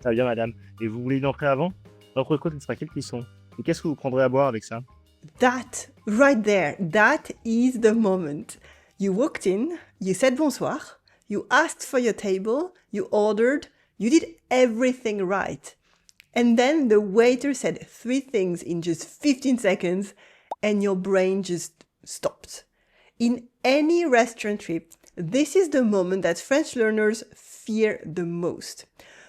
Très bien, madame. Et vous voulez une entrée avant? L'entrée côte, ce sera quel cuisson? Et qu'est-ce que vous prendrez à boire avec ça? That, right there, that is the moment. You walked in, you said bonsoir, you asked for your table, you ordered, you did everything right. And then the waiter said 3 things in just 15 seconds and your brain just stopped. In any restaurant trip, this is the moment that French learners fear the most.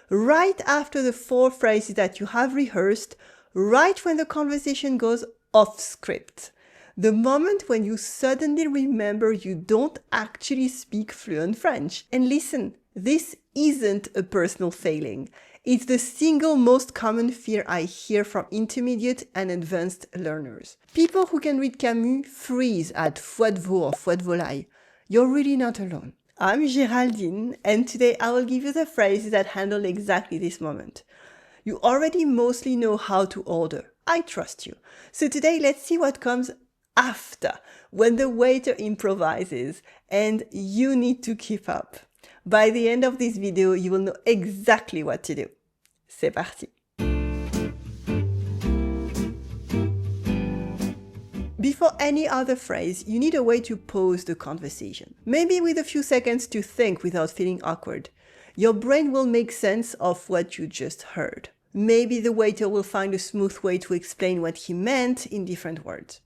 Right after the 4 phrases that you have rehearsed, right when the conversation goes off script. The moment when you suddenly remember you don't actually speak fluent French. And listen, this isn't a personal failing. It's the single most common fear I hear from intermediate and advanced learners. People who can read Camus freeze at foi de veau or foi de volaille. You're really not alone. I'm Géraldine, and today I will give you the phrases that handle exactly this moment. You already mostly know how to order. I trust you. So today let's see what comes after, when the waiter improvises and you need to keep up. By the end of this video, you will know exactly what to do. C'est parti! Before any other phrase, you need a way to pause the conversation. Maybe with a few seconds to think without feeling awkward. Your brain will make sense of what you just heard. Maybe the waiter will find a smooth way to explain what he meant in different words.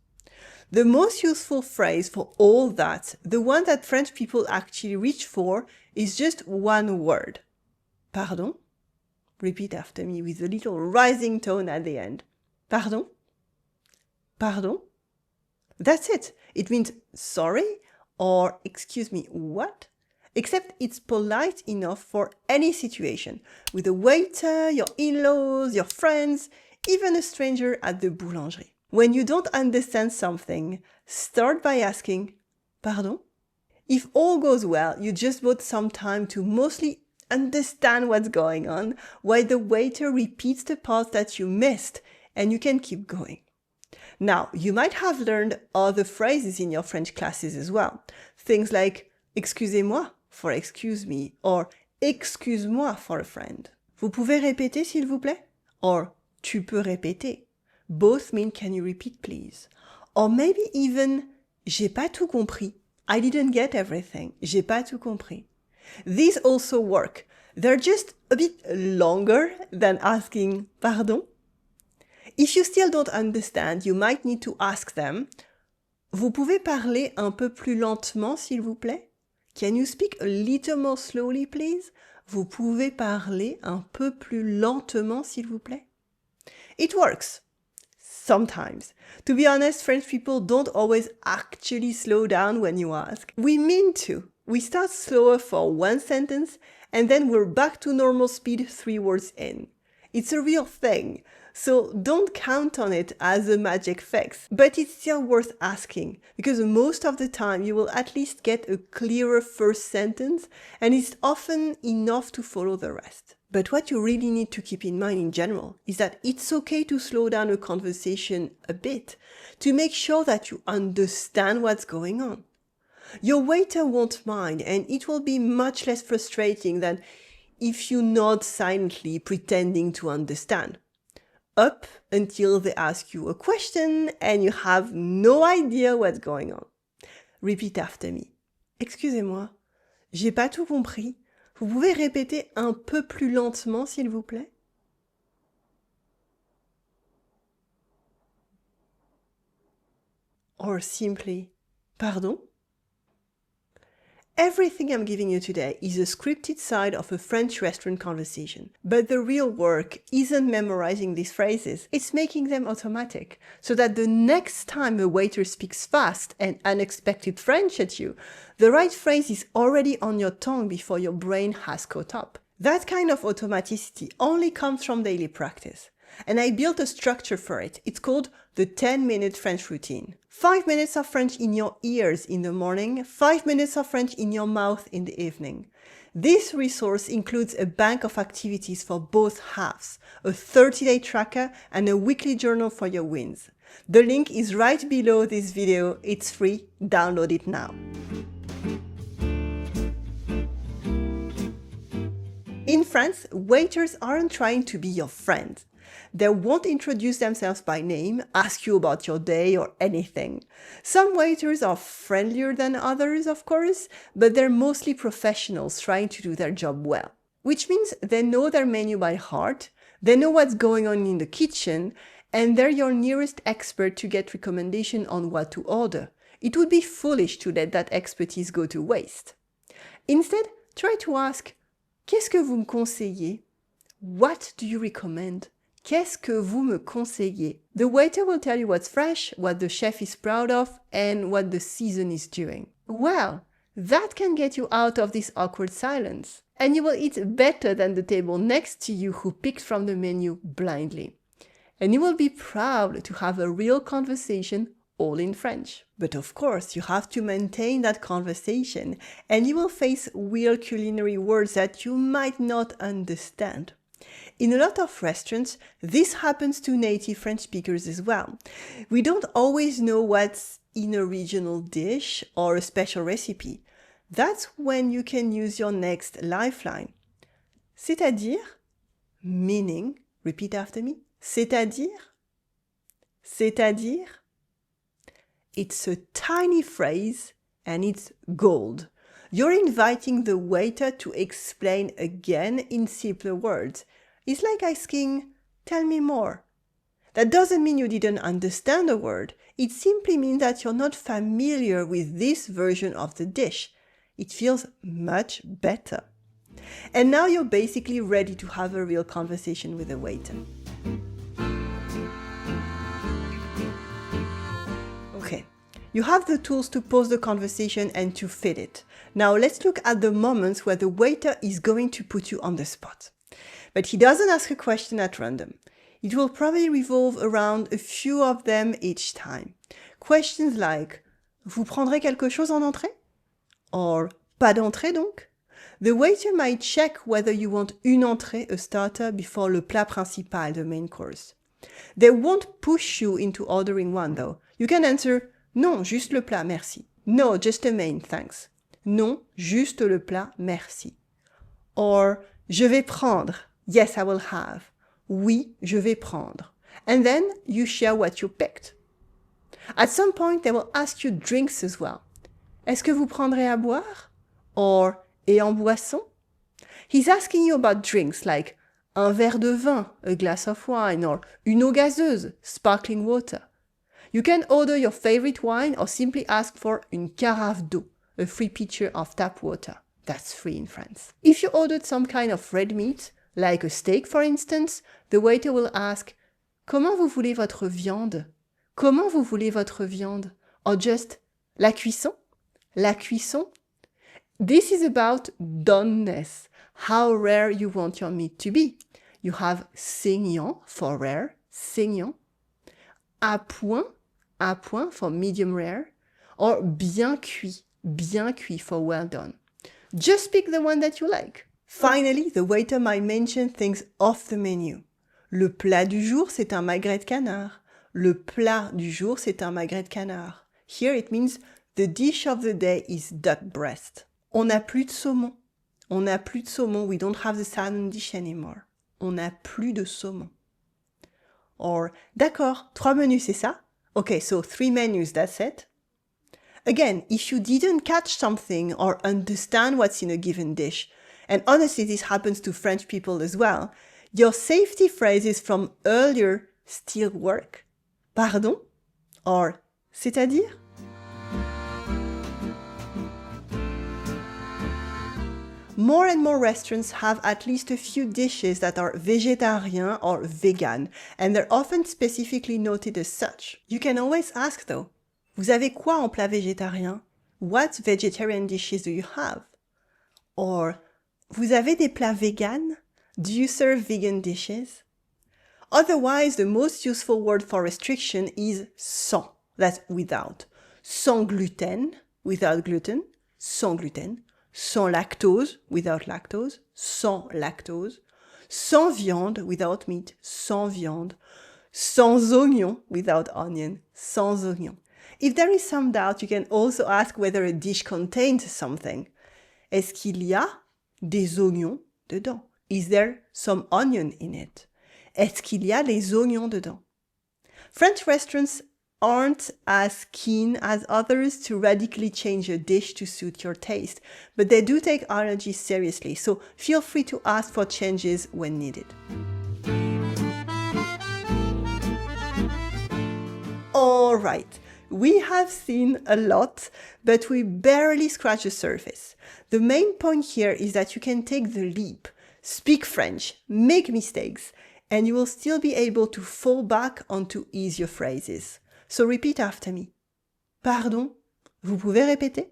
The most useful phrase for all that, the one that French people actually reach for, is just one word. Pardon? Repeat after me with a little rising tone at the end. Pardon? Pardon? That's it. It means sorry or excuse me, what? Except it's polite enough for any situation, with a waiter, your in-laws, your friends, even a stranger at the boulangerie. When you don't understand something, start by asking, pardon? If all goes well, you just bought some time to mostly understand what's going on, while the waiter repeats the part that you missed, and you can keep going. Now, you might have learned other phrases in your French classes as well. Things like excusez-moi for excuse me, or excuse-moi for a friend. Vous pouvez répéter s'il vous plaît? Or tu peux répéter. Both mean can you repeat please? Or maybe even j'ai pas tout compris. I didn't get everything. J'ai pas tout compris. These also work. They're just a bit longer than asking pardon. If you still don't understand, you might need to ask them, vous pouvez parler un peu plus lentement s'il vous plaît? Can you speak a little more slowly please? Vous pouvez parler un peu plus lentement s'il vous plaît? It works. Sometimes. To be honest, French people don't always actually slow down when you ask. We mean to. We start slower for one sentence and then we're back to normal speed 3 words in. It's a real thing, so don't count on it as a magic fix. But it's still worth asking, because most of the time you will at least get a clearer first sentence and it's often enough to follow the rest. But what you really need to keep in mind in general is that it's okay to slow down a conversation a bit to make sure that you understand what's going on. Your waiter won't mind, and it will be much less frustrating than if you nod silently pretending to understand. Up until they ask you a question and you have no idea what's going on. Repeat after me. Excusez-moi, j'ai pas tout compris. Vous pouvez répéter un peu plus lentement, s'il vous plaît? Or simply, pardon? Everything I'm giving you today is a scripted side of a French restaurant conversation. But the real work isn't memorizing these phrases, it's making them automatic, so that the next time a waiter speaks fast and unexpected French at you, the right phrase is already on your tongue before your brain has caught up. That kind of automaticity only comes from daily practice. And I built a structure for it. It's called the 10-minute French routine. 5 minutes of French in your ears in the morning, 5 minutes of French in your mouth in the evening. This resource includes a bank of activities for both halves, a 30-day tracker, and a weekly journal for your wins. The link is right below this video. It's free. Download it now. In France, waiters aren't trying to be your friend. They won't introduce themselves by name, ask you about your day or anything. Some waiters are friendlier than others, of course, but they're mostly professionals trying to do their job well. Which means they know their menu by heart, they know what's going on in the kitchen, and they're your nearest expert to get recommendation on what to order. It would be foolish to let that expertise go to waste. Instead, try to ask, qu'est-ce que vous me conseillez? What do you recommend? Qu'est-ce que vous me conseillez? The waiter will tell you what's fresh, what the chef is proud of, and what the season is doing. Well, that can get you out of this awkward silence. And you will eat better than the table next to you who picked from the menu blindly. And you will be proud to have a real conversation all in French. But of course, you have to maintain that conversation, and you will face weird culinary words that you might not understand. In a lot of restaurants, this happens to native French speakers as well. We don't always know what's in a regional dish or a special recipe. That's when you can use your next lifeline. C'est-à-dire, meaning, repeat after me, c'est-à-dire, c'est-à-dire. It's a tiny phrase and it's gold. You're inviting the waiter to explain again in simpler words. It's like asking, tell me more. That doesn't mean you didn't understand a word. It simply means that you're not familiar with this version of the dish. It feels much better. And now you're basically ready to have a real conversation with the waiter. Okay, you have the tools to pause the conversation and to fit it. Now let's look at the moments where the waiter is going to put you on the spot. But he doesn't ask a question at random. It will probably revolve around a few of them each time. Questions like, vous prendrez quelque chose en entrée? Or, pas d'entrée donc? The waiter might check whether you want une entrée, a starter, before le plat principal, the main course. They won't push you into ordering one though. You can answer, non, juste le plat, merci. No, just a main, thanks. Non, juste le plat, merci. Or, je vais prendre. Yes, I will have. Oui, je vais prendre. And then you share what you picked. At some point, they will ask you drinks as well. Est-ce que vous prendrez à boire? Or, et en boisson? He's asking you about drinks like un verre de vin, a glass of wine, or une eau gazeuse, sparkling water. You can order your favorite wine or simply ask for une carafe d'eau, a free pitcher of tap water. That's free in France. If you ordered some kind of red meat, like a steak for instance, the waiter will ask, comment vous voulez votre viande? Comment vous voulez votre viande? Or just, la cuisson? La cuisson? This is about doneness, how rare you want your meat to be. You have saignant for rare, saignant. À point for medium rare. Or bien cuit for well done. Just pick the one that you like. Finally, the waiter might mention things off the menu. Le plat du jour, c'est un magret de canard. Le plat du jour, c'est un magret de canard. Here it means the dish of the day is duck breast. On n'a plus de saumon. On n'a plus de saumon. We don't have the salmon dish anymore. On n'a plus de saumon. Or, d'accord, 3 menus, c'est ça? Okay, so 3 menus, that's it. Again, if you didn't catch something or understand what's in a given dish, and honestly this happens to French people as well, your safety phrases from earlier still work. Pardon? Or, c'est-à-dire? More and more restaurants have at least a few dishes that are végétarien or vegan, and they're often specifically noted as such. You can always ask though, vous avez quoi en plat végétarien? What vegetarian dishes do you have? Or, vous avez des plats vegan? Do you serve vegan dishes? Otherwise, the most useful word for restriction is sans, that's without. Sans gluten, without gluten, sans gluten. Sans lactose, without lactose, sans lactose. Sans viande, without meat, sans viande. Sans oignon, without onion, sans oignon. If there is some doubt, you can also ask whether a dish contains something. Est-ce qu'il y a des oignons dedans? Is there some onion in it? Est-ce qu'il y a des oignons dedans? French restaurants aren't as keen as others to radically change a dish to suit your taste, but they do take allergies seriously, so feel free to ask for changes when needed. All right, we have seen a lot, but we barely scratched the surface. The main point here is that you can take the leap, speak French, make mistakes, and you will still be able to fall back onto easier phrases. So repeat after me. Pardon, vous pouvez répéter?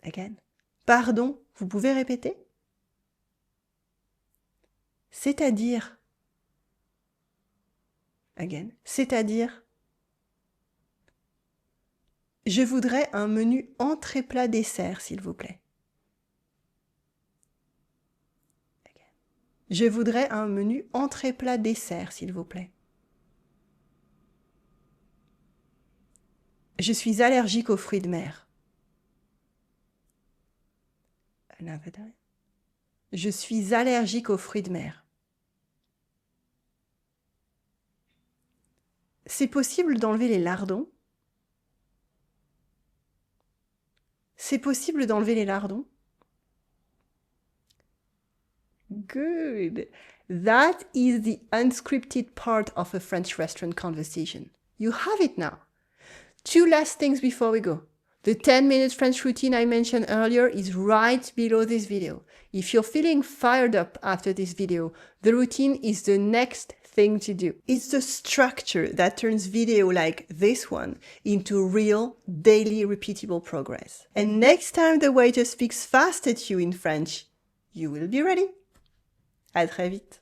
Again. Pardon, vous pouvez répéter? C'est-à-dire. Again. C'est-à-dire. Je voudrais un menu entrée plat dessert, s'il vous plaît. Again. Je voudrais un menu entrée plat dessert, s'il vous plaît. Je suis allergique aux fruits de mer. Another time. Je suis allergique aux fruits de mer. C'est possible d'enlever les lardons? C'est possible d'enlever les lardons? Good. That is the unscripted part of a French restaurant conversation. You have it now. 2 last things before we go. The 10-minute French routine I mentioned earlier is right below this video. If you're feeling fired up after this video, the routine is the next thing to do. It's the structure that turns video like this one into real, daily, repeatable progress. And next time the waiter speaks fast at you in French, you will be ready. À très vite.